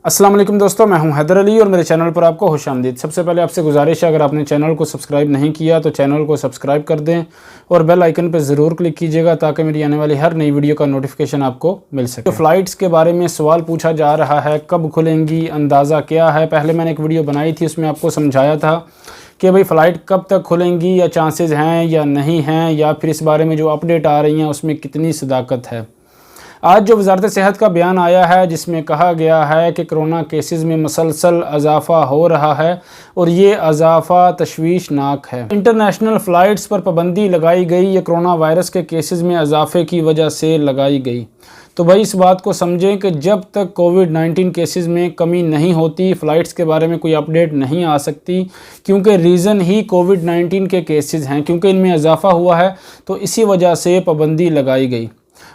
अस्सलाम वालेकुम दोस्तों, मैं हूं हैदर अली और मेरे चैनल पर आपको खुशामदीद। सबसे पहले आपसे गुजारिश है, अगर आपने चैनल को सब्सक्राइब नहीं किया तो चैनल को सब्सक्राइब कर दें और बेल आइकन पर ज़रूर क्लिक कीजिएगा ताकि मेरी आने वाली हर नई वीडियो का नोटिफिकेशन आपको मिल सके। तो फ़्लाइट्स के बारे में सवाल पूछा जा रहा है, कब खुलेंगी, अंदाज़ा क्या है। पहले मैंने एक वीडियो बनाई थी, उसमें आपको समझाया था कि भाई फ़्लाइट कब तक खुलेंगी, या चांसेस हैं या नहीं हैं, या फिर इस बारे में जो अपडेट आ रही हैं उसमें कितनी सदाकत है। आज जो वज़ारत सेहत का बयान आया है जिसमें कहा गया है कि कोरोना केसेस में मसलसल इजाफ़ा हो रहा है और ये इजाफ़ा तशवीशनाक है। इंटरनेशनल फ़्लाइट्स पर पाबंदी लगाई गई, ये कोरोना वायरस के केसेस में इजाफ़े की वजह से लगाई गई। तो भाई इस बात को समझें कि जब तक कोविड-19 केसेस में कमी नहीं होती, फ़्लाइट्स के बारे में कोई अपडेट नहीं आ सकती, क्योंकि रीज़न ही कोविड-19 के केसेस हैं, क्योंकि इनमें इजाफ़ा हुआ है तो इसी वजह से पाबंदी लगाई गई।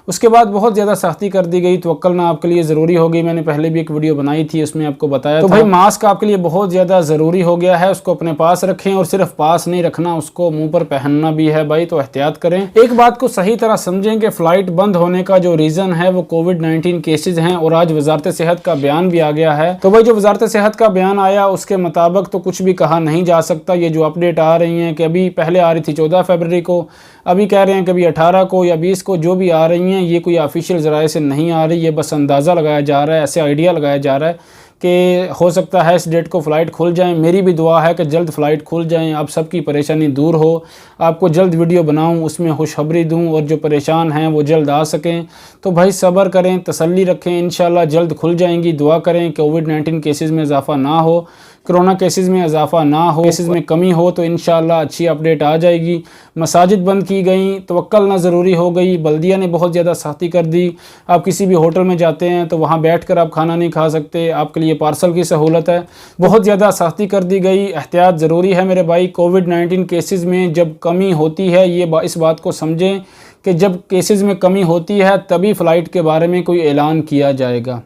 उसके बाद बहुत ज़्यादा सख्ती कर दी गई। तवक्कल ना आपके लिए ज़रूरी हो गई, मैंने पहले भी एक वीडियो बनाई थी, उसमें आपको बताया तो भाई मास्क आपके लिए बहुत ज़्यादा ज़रूरी हो गया है। उसको अपने पास रखें और सिर्फ पास नहीं रखना, उसको मुंह पर पहनना भी है भाई, तो एहतियात करें। एक बात को सही तरह समझें कि फ़्लाइट बंद होने का जो रीज़न है वो कोविड-19 केसेज हैं और आज वज़ारत सेहत का बयान भी आ गया है। तो भाई जो वज़ारत सेहत का बयान आया उसके मुताबिक तो कुछ भी कहा नहीं जा सकता। ये जो अपडेट आ रही हैं कि अभी पहले आ रही थी 14 फरवरी को, अभी कह रहे हैं कि अभी 18 को या 20 को, जो भी आ रही हैं ये कोई ऑफिशियल ज़राए से नहीं आ रही, ये बस अंदाज़ा लगाया जा रहा है, ऐसे आइडिया लगाया जा रहा है कि हो सकता है इस डेट को फ़्लाइट खुल जाएं। मेरी भी दुआ है कि जल्द फ़्लाइट खुल जाएं, आप सबकी परेशानी दूर हो, आपको जल्द वीडियो बनाऊं, उसमें खुशखबरी दूं और जो परेशान हैं वो जल्द आ सकें। तो भाई सब्र करें, तसल्ली रखें, इंशाल्लाह जल्द खुल जाएंगी। दुआ करें कोविड-19 केसेस में इजाफ़ा ना हो, कोरोना केसेस में इजाफ़ा ना हो, केसेस में कमी हो तो इंशाल्लाह अच्छी अपडेट आ जाएगी। मसाजिद बंद की गई, तवक्कल ना ज़रूरी हो गई, बल्दिया ने बहुत ज़्यादा सख्ती कर दी। आप किसी भी होटल में जाते हैं तो वहाँ बैठकर आप खाना नहीं खा सकते, आपके लिए पार्सल की सहूलत है, बहुत ज़्यादा सख्ती कर दी गई। एहतियात ज़रूरी है मेरे भाई। कोविड-19 केसेस में जब कमी होती है, इस बात को समझें कि जब केसेस में कमी होती है तभी फ़्लाइट के बारे में कोई ऐलान किया जाएगा।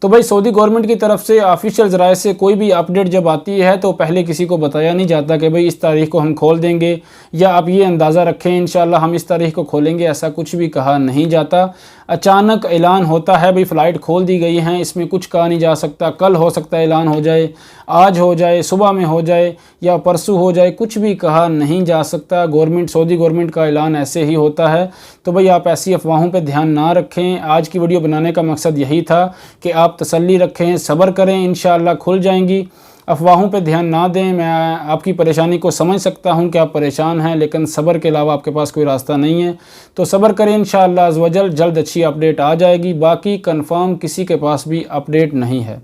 तो भाई सऊदी गवर्नमेंट की तरफ से ऑफिशियल ज़राए से कोई भी अपडेट जब आती है तो पहले किसी को बताया नहीं जाता कि भाई इस तारीख को हम खोल देंगे, या आप ये अंदाज़ा रखें इंशाल्लाह हम इस तारीख को खोलेंगे, ऐसा कुछ भी कहा नहीं जाता। अचानक ऐलान होता है भाई फ़्लाइट खोल दी गई हैं, इसमें कुछ कहा नहीं जा सकता। कल हो सकता है ऐलान हो जाए, आज हो जाए, सुबह में हो जाए या परसों हो जाए, कुछ भी कहा नहीं जा सकता। सऊदी गवर्नमेंट का ऐलान ऐसे ही होता है। तो भाई आप ऐसी अफवाहों पर ध्यान ना रखें। आज की वीडियो बनाने का मकसद यही था कि आप तसल्ली रखें, सब्र करें, इंशाअल्लाह खुल जाएंगी। अफवाहों पे ध्यान ना दें। मैं आपकी परेशानी को समझ सकता हूं कि आप परेशान हैं, लेकिन सब्र के अलावा आपके पास कोई रास्ता नहीं है। तो सब्र करें, इंशाअल्लाह अज़्ज़ वजल जल्द अच्छी अपडेट आ जाएगी। बाकी कंफर्म किसी के पास भी अपडेट नहीं है।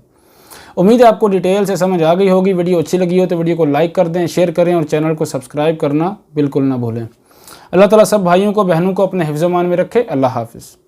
उम्मीद है आपको डिटेल से समझ आ गई होगी। वीडियो अच्छी लगी हो तो वीडियो को लाइक कर दें, शेयर करें और चैनल को सब्सक्राइब करना बिल्कुल ना भूलें। अल्लाह ताला सब भाइयों को, बहनों को अपने हिफ्ज़-ओ-मान में रखे। अल्लाह हाफ़िज़।